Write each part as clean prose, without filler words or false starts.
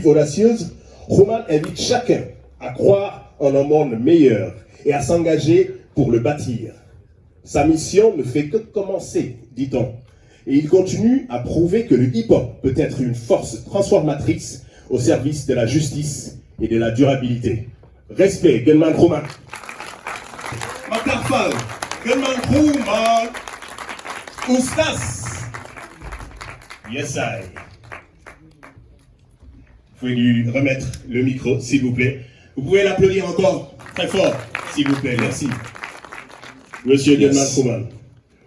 Audacieuse, Roman invite chacun à croire en un monde meilleur et à s'engager pour le bâtir. Sa mission ne fait que commencer, dit-on, et il continue à prouver que le hip-hop peut être une force transformatrice au service de la justice et de la durabilité. Respect, Gunman Roman. Matarfal, Gunman Roman, Oustas. Yes, I. Vous pouvez lui remettre le micro, s'il vous plaît. Vous pouvez l'applaudir encore très fort, s'il vous plaît. Merci. Monsieur Gunman Roman,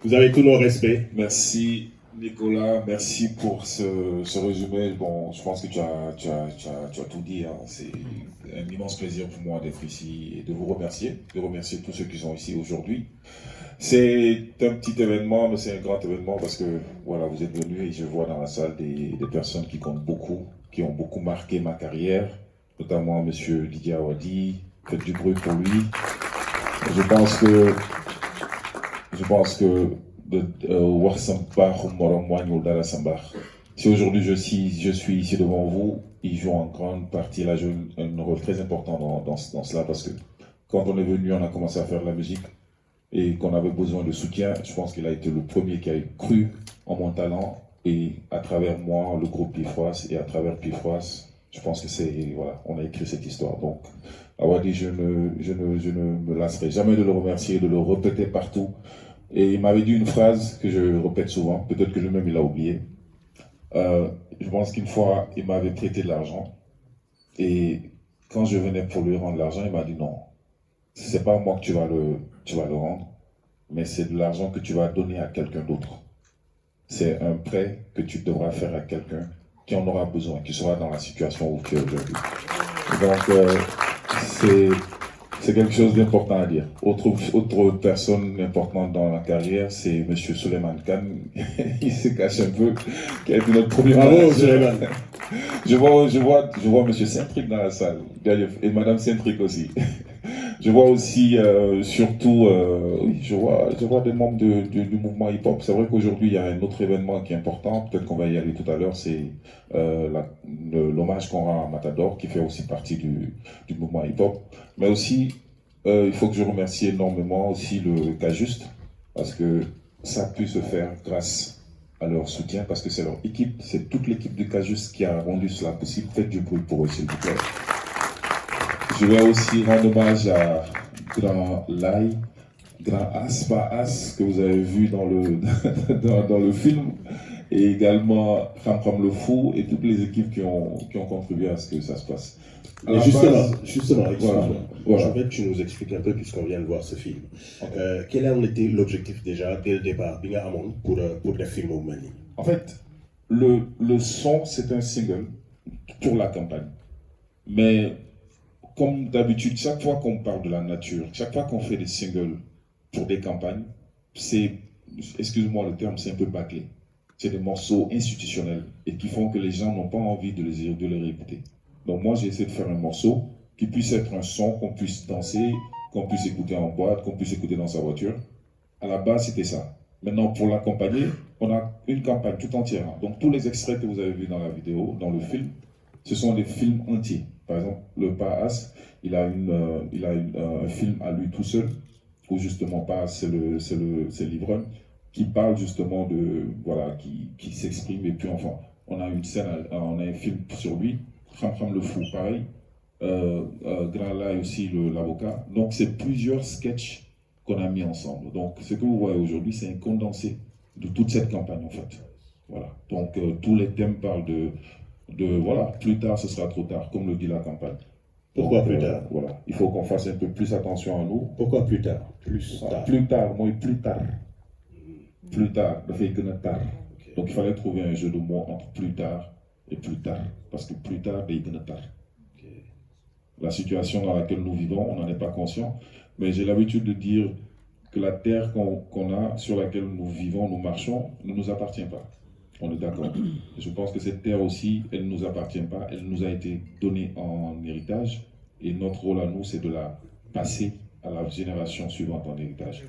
vous avez tous nos respects. Merci Nicolas, merci pour ce résumé. Bon, je pense que tu as tout dit. Hein. C'est un immense plaisir pour moi d'être ici et de vous remercier, tous ceux qui sont ici aujourd'hui. C'est un petit événement, mais c'est un grand événement parce que voilà, vous êtes venus et je vois dans la salle des personnes qui comptent beaucoup, qui ont beaucoup marqué ma carrière, notamment Monsieur Didier Awadi. Faites du bruit pour lui. Je pense que si aujourd'hui je suis ici devant vous, il joue en grande partie, il a joué un rôle très important dans cela, parce que quand on est venu, on a commencé à faire de la musique et qu'on avait besoin de soutien. Je pense qu'il a été le premier qui a cru en mon talent, et à travers moi, le groupe Pifroas, et à travers Pifroas, je pense que voilà, on a écrit cette histoire. Donc, Awadi, je ne me lasserai jamais de le remercier, de le répéter partout. Et il m'avait dit une phrase que je répète souvent, peut-être que lui-même il a oublié. Je pense qu'une fois, il m'avait prêté de l'argent. Et quand je venais pour lui rendre l'argent, il m'a dit non, c'est pas moi que tu vas le rendre, mais c'est de l'argent que tu vas donner à quelqu'un d'autre. C'est un prêt que tu devras faire à quelqu'un qui en aura besoin, qui sera dans la situation où tu es aujourd'hui. Donc, c'est quelque chose d'important à dire. Autre personne importante dans la carrière, c'est M. Suleiman Khan. Il se cache un peu, qui a été notre premier manager. Je vois M. Centric dans la salle, et Mme Centric aussi. Je vois aussi, surtout, je vois des membres du mouvement hip-hop. C'est vrai qu'aujourd'hui, il y a un autre événement qui est important, peut-être qu'on va y aller tout à l'heure, c'est l'hommage qu'on rend à Matador, qui fait aussi partie du mouvement hip-hop. Mais aussi, il faut que je remercie énormément aussi le K-Just, parce que ça a pu se faire grâce à leur soutien, parce que c'est leur équipe, c'est toute l'équipe du K-Just qui a rendu cela possible. Faites du bruit pour eux, s'il vous plaît. Je vais aussi rendre hommage à Grand Lai, Grand As, pas As, que vous avez vu dans le film, et également Ram le Fou, et toutes les équipes qui ont contribué à ce que ça se passe. Mais justement, excuse-moi. Voilà. Je veux que tu nous expliques un peu, puisqu'on vient de voir ce film. Okay. Quel en était l'objectif déjà, dès le départ, Binga Amon, pour le film au Mali? En fait, le son, c'est un single pour la campagne. Mais comme d'habitude, chaque fois qu'on parle de la nature, chaque fois qu'on fait des singles pour des campagnes, c'est, excuse-moi le terme, c'est un peu bâclé. C'est des morceaux institutionnels et qui font que les gens n'ont pas envie de les réécouter. Donc moi, j'ai essayé de faire un morceau qui puisse être un son, qu'on puisse danser, qu'on puisse écouter en boîte, qu'on puisse écouter dans sa voiture. À la base, c'était ça. Maintenant, pour l'accompagner, on a une campagne tout entière. Donc tous les extraits que vous avez vus dans la vidéo, dans le film, ce sont des films entiers. Par exemple, le Paas, il a un film à lui tout seul, où justement Paas, c'est l'ivrogne, qui parle justement de, voilà, qui s'exprime. Et puis enfin, on a une scène, on a un film sur lui, Ram le Fou, pareil, Grand Lai aussi, l'avocat. Donc c'est plusieurs sketchs qu'on a mis ensemble. Donc ce que vous voyez aujourd'hui, c'est un condensé de toute cette campagne en fait. Voilà. Donc tous les thèmes parlent de voilà, plus tard ce sera trop tard, comme le dit la campagne. Pourquoi donc, plus tard? Voilà, il faut qu'on fasse un peu plus attention à nous. Pourquoi plus tard? Plus tard, moi plus tard. Plus tard, de fait que tard. Okay. Donc il fallait trouver un jeu de mots entre plus tard et plus tard, parce que plus tard, c'est tard. Okay. La situation dans laquelle nous vivons, on n'en est pas conscient, mais j'ai l'habitude de dire que la terre qu'on a, sur laquelle nous vivons, nous marchons, ne nous appartient pas. On est d'accord. Je pense que cette terre aussi, elle ne nous appartient pas, elle nous a été donnée en héritage, et notre rôle à nous, c'est de la passer à la génération suivante en héritage.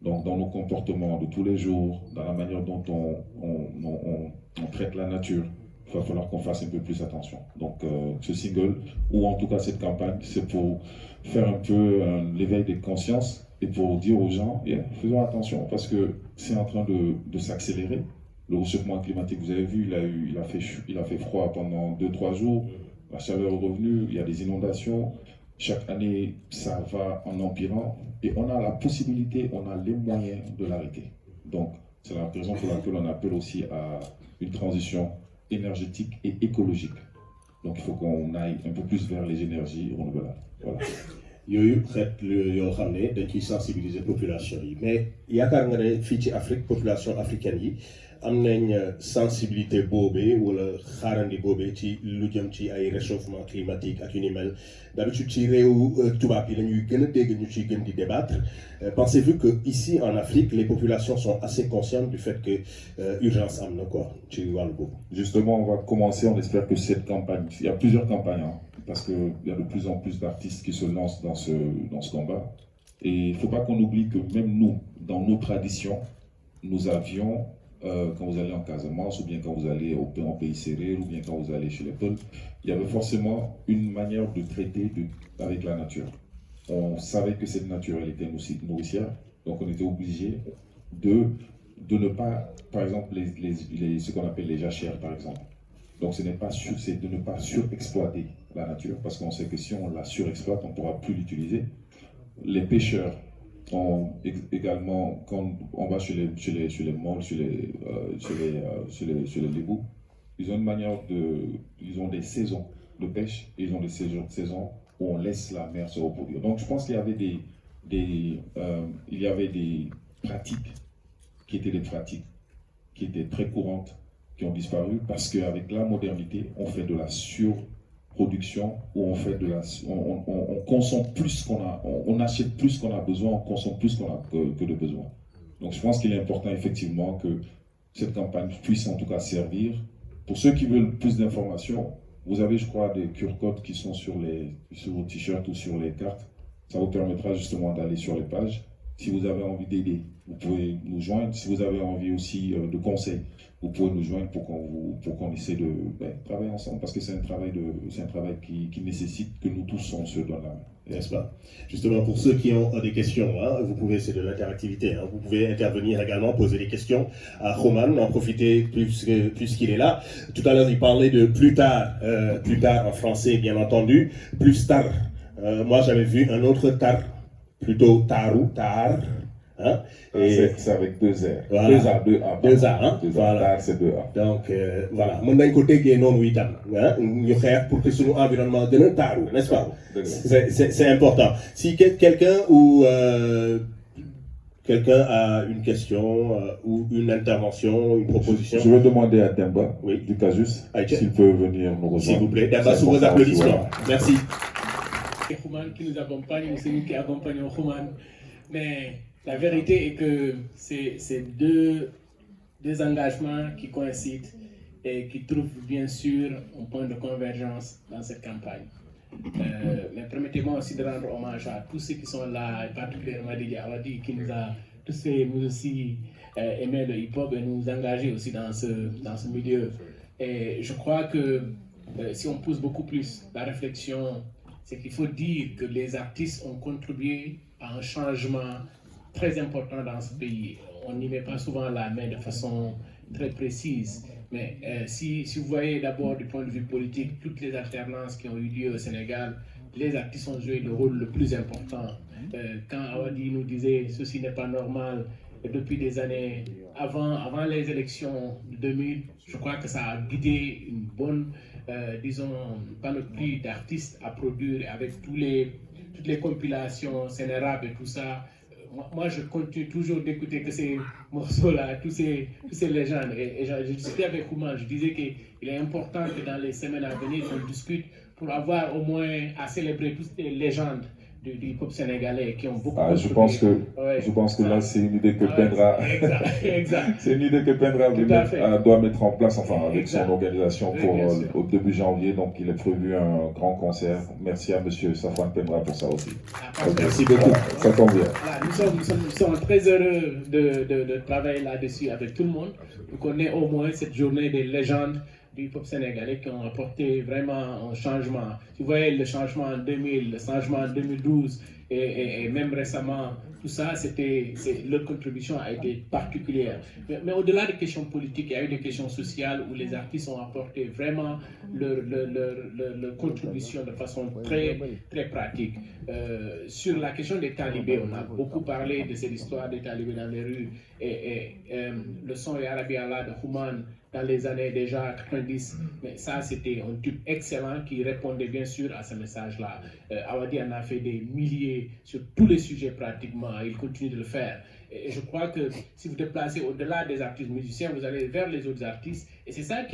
Donc dans nos comportements de tous les jours, dans la manière dont on traite la nature, il va falloir qu'on fasse un peu plus attention. Donc ce single, ou en tout cas cette campagne, c'est pour faire un peu l'éveil des consciences et pour dire aux gens, faisons attention parce que c'est en train de s'accélérer. Le réchauffement climatique, vous avez vu, il a fait froid pendant 2-3 jours, la chaleur est revenue, il y a des inondations. Chaque année, ça va en empirant et on a la possibilité, on a les moyens de l'arrêter. Donc, c'est la raison pour laquelle on appelle aussi à une transition énergétique et écologique. Donc, il faut qu'on aille un peu plus vers les énergies renouvelables. Voilà. yooyu xeet yoo xam ne dañ ciy sensibiliser population yi mais yaakaar nga ne fii ci Afrique population africaine yi am nañ sensibilité boobee wala xaarandi boobee ci lu jëm ci ay réchauffement climatique ak yu ni mel d'habitude ci réew tubaab yi la ñuy gën a dégg ñu ciy gën di débattre. Pensez-vous que ici en Afrique les populations sont assez conscientes du fait que urgence am na quoi ci wàllu boobu. Justement, on va commencer, on espère que cette campagne, il y a plusieurs campagnes, hein, parce qu'il y a de plus en plus d'artistes qui se lancent dans ce combat. Et il ne faut pas qu'on oublie que même nous, dans nos traditions, nous avions, quand vous allez en Casamance, ou bien quand vous allez en pays serré, ou bien quand vous allez chez les peuples, il y avait forcément une manière de traiter avec la nature. On savait que cette nature, elle était nourricière, donc on était obligé de ne pas, par exemple, ce qu'on appelle les jachères, par exemple. Donc c'est de ne pas surexploiter la nature, parce qu'on sait que si on la surexploite, on ne pourra plus l'utiliser. Les pêcheurs ont également, quand on va chez les molles, chez les lébous, ils ont une manière ils ont des saisons de pêche, et ils ont des saisons où on laisse la mer se reproduire. Donc je pense qu'il y avait des pratiques qui étaient très courantes, qui ont disparu parce qu'avec la modernité, on fait de la surproduction, où on consomme plus qu'on a, on achète plus qu'on a besoin, on consomme plus qu'on a que de besoin. Donc je pense qu'il est important effectivement que cette campagne puisse en tout cas servir. Pour ceux qui veulent plus d'informations, vous avez, je crois, des QR-codes qui sont sur vos t-shirts ou sur les cartes. Ça vous permettra justement d'aller sur les pages. Si vous avez envie d'aider, vous pouvez nous joindre. Si vous avez envie aussi de conseils, vous pouvez nous joindre pour qu'on essaie de travailler ensemble, parce que c'est un travail qui nécessite que nous tous on se donne la main. N'est-ce pas? Justement, pour ceux qui ont des questions, hein, vous pouvez, c'est de l'interactivité, hein, vous pouvez intervenir également, poser des questions à Roman, en profiter puisqu'il est là. Tout à l'heure, il parlait de plus tard en français, bien entendu, plus tard. Moi, j'avais vu un autre tar, plutôt taru, tar. Hein? C'est avec 2 R. Voilà. 2 A. 2 A, hein? Voilà. C'est 2 A. Donc, voilà. Mën nañ ko déggee noonu itam, hein? Ñu xeex pour que suñu environnement gën a taaru, n'est-ce pas? C'est important. Si quelqu'un a une question ou une intervention, une proposition. Je vais demander à Demba, oui, du Casus, s'il peut venir nous rejoindre. S'il vous plaît, Demba, sous vos applaudissements. Merci. C'est Roman qui nous accompagne, c'est nous qui accompagnons Roman. Mais la vérité est que c'est deux engagements qui coïncident et qui trouvent bien sûr un point de convergence dans cette campagne. Mais permettez-moi aussi de rendre hommage à tous ceux qui sont là, et particulièrement Didier Awadi qui nous a tous fait nous aussi aimer le hip-hop et nous engager aussi dans ce milieu. Et je crois que si on pousse beaucoup plus la réflexion, c'est qu'il faut dire que les artistes ont contribué à un changement très important dans ce pays. On n'y met pas souvent la main de façon très précise. Mais si vous voyez d'abord du point de vue politique, toutes les alternances qui ont eu lieu au Sénégal, les artistes ont joué le rôle le plus important. Quand Awadi nous disait « ceci n'est pas normal », depuis des années, avant les élections de 2000, je crois que ça a guidé une bonne, panoplie d'artistes à produire avec toutes les compilations, Sénérab et tout ça. Moi, je continue toujours d'écouter que ces morceaux-là, tous ces légendes. Et je discutais avec Kouman, je disais qu'il est important que dans les semaines à venir, on discute pour avoir au moins à célébrer toutes les légendes du hip-hop sénégalais qui ont beaucoup je pense que là, c'est une idée que Pendra... Exact. C'est une idée que Pendra doit mettre en place, enfin, avec son organisation au début janvier. Donc, il est prévu un grand concert. Merci à monsieur Safwan Pendra pour ça aussi. Merci beaucoup. Ça tombe bien. Voilà, nous sommes très heureux de travailler là-dessus avec tout le monde pour qu'on ait au moins cette journée des légendes du hip-hop sénégalais qui ont apporté vraiment un changement. Tu voyais le changement en 2000, le changement en 2012 et même récemment, tout ça, leur contribution a été particulière. Mais au-delà des questions politiques, il y a eu des questions sociales où les artistes ont apporté vraiment leur contribution de façon très, très pratique. Sur la question des talibés, on a beaucoup parlé de cette histoire des talibés dans les rues et le son et Arabi Allah de Human dans les années déjà 90, mais ça c'était un tube excellent qui répondait bien sûr à ce message-là. Awadi en a fait des milliers sur tous les sujets pratiquement, il continue de le faire. Et je crois que si vous déplacez au-delà des artistes musiciens, vous allez vers les autres artistes. Et c'est ça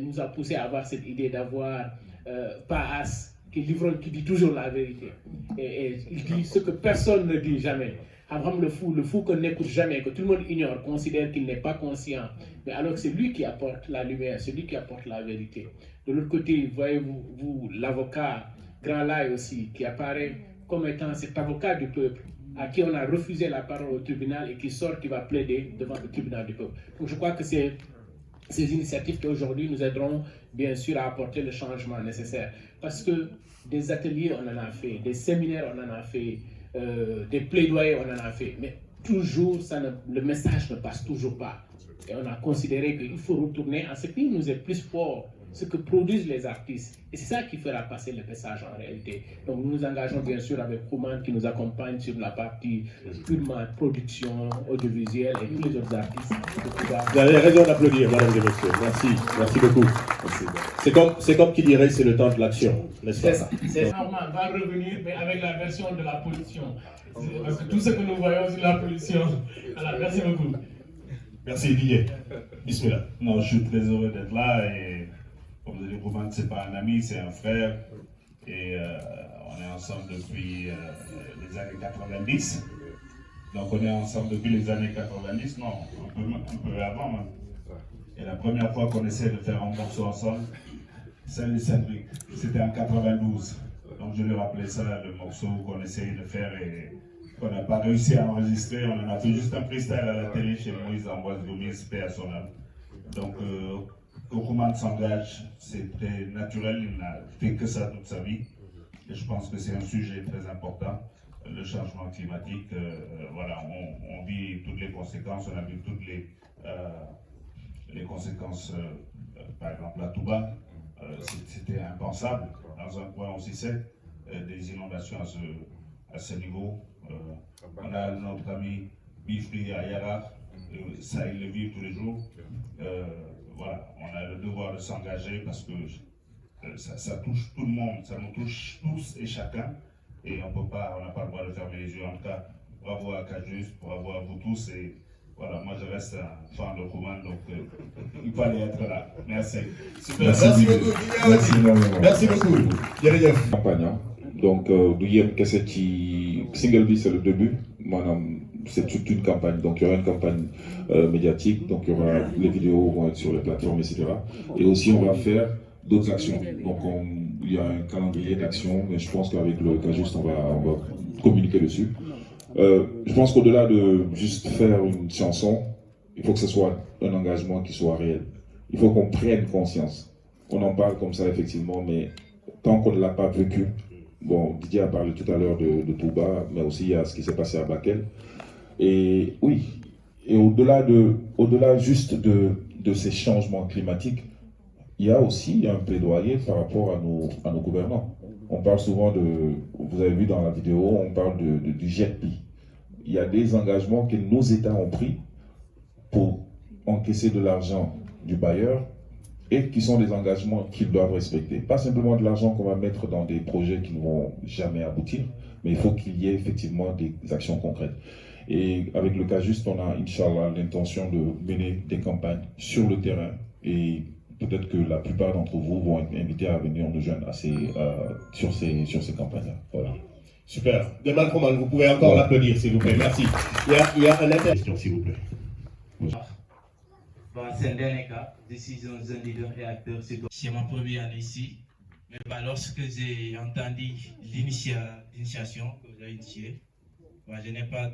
nous a poussé à avoir cette idée d'avoir Paas, qui dit toujours la vérité. Et il dit ce que personne ne dit jamais. Abraham le fou qu'on n'écoute jamais, que tout le monde ignore, considère qu'il n'est pas conscient. Mais alors que c'est lui qui apporte la lumière, c'est lui qui apporte la vérité. De l'autre côté, voyez-vous l'avocat Grand Lai aussi, qui apparaît comme étant cet avocat du peuple, à qui on a refusé la parole au tribunal et qui sort, qui va plaider devant le tribunal du peuple. Donc je crois que c'est ces initiatives qui aujourd'hui nous aideront bien sûr à apporter le changement nécessaire. Parce que des ateliers, on en a fait, des séminaires, on en a fait, des plaidoyers, on en a fait, mais toujours, le message ne passe toujours pas. Et on a considéré qu'il faut retourner à ce qui nous est plus fort, ce que produisent les artistes. Et c'est ça qui fera passer le message en réalité. Donc nous nous engageons bien sûr avec Human qui nous accompagne sur la partie purement production audiovisuelle et tous les autres artistes. Vous avez raison d'applaudir, mesdames et messieurs. Merci, merci beaucoup. C'est comme qui dirait, c'est le temps de l'action, n'est-ce pas? C'est normal, va revenir, mais avec la version de la pollution. Parce que tout ce que nous voyons, c'est la pollution. Voilà, merci beaucoup. Merci Didier. Bismillah. Non, je suis très heureux d'être là et comme vous dites, Roman, c'est pas un ami, c'est un frère et on est ensemble depuis les années 90. Donc on est ensemble depuis les années 90, non, un peu avant même. Et la première fois qu'on essaie de faire un morceau ensemble, c'est le Saint-Luc. C'était en 92. Donc je lui rappelais ça, le morceau qu'on essayait de faire et qu'on n'a pas réussi à enregistrer. On en a fait juste un freestyle à la télé chez Moïse Ambroise Gomis, paix à son âme. Donc que Roman s'engage, c'est très naturel, il n'a fait que ça toute sa vie. Et je pense que c'est un sujet très important. Le changement climatique, voilà, on vit toutes les conséquences, on a vu toutes les conséquences, par exemple à Touba, c'était impensable. Dans un point aussi sec, des inondations à ce niveau. On a notre ami Bifri à Yara, ça il le vit tous les jours. Voilà, on a le devoir de s'engager parce que ça touche tout le monde, ça nous touche tous et chacun. Et on n'a pas le droit de fermer les yeux. En tout cas, bravo à Kajus, bravo à vous tous. Et voilà, moi je reste un fan de Roman, donc il fallait être là. Merci. Super. Merci beaucoup. Merci beaucoup. Campagne. Donc, Douyem Kassetti, single B, c'est le début. C'est toute une campagne. Donc, il y aura une campagne médiatique. Donc, il y aura les vidéos vont être sur les plateformes, etc. Et aussi, on va faire d'autres actions. Donc, il y a un calendrier d'actions, mais je pense qu'avec le cas juste, on va communiquer dessus. Je pense qu'au-delà de juste faire une chanson, il faut que ce soit un engagement qui soit réel. Il faut qu'on prenne conscience. On en parle comme ça, effectivement, mais tant qu'on ne l'a pas vécu, bon, Didier a parlé tout à l'heure de Touba, mais aussi il y a ce qui s'est passé à Bakel. Et oui, et au-delà juste de ces changements climatiques, il y a aussi un plaidoyer par rapport à nos gouvernants. On parle souvent vous avez vu dans la vidéo, on parle du GEPI. Il y a des engagements que nos États ont pris pour encaisser de l'argent du bailleur et qui sont des engagements qu'ils doivent respecter. Pas simplement de l'argent qu'on va mettre dans des projets qui ne vont jamais aboutir, mais il faut qu'il y ait effectivement des actions concrètes. Et avec le cas juste, on a, Inch'Allah, l'intention de mener des campagnes sur le terrain et peut-être que la plupart d'entre vous vont être invités à venir nous joindre sur ces campagnes-là. Voilà. Super. Demal Roman, vous pouvez encore l'applaudir, s'il vous plaît. Merci. Il y a un question, s'il vous plaît. Bon, c'est un dernier cas. Je suis un jeune leader et acteur. C'est ma première année ici. Mais lorsque j'ai entendu l'initiation que vous avez initiée, je n'ai pas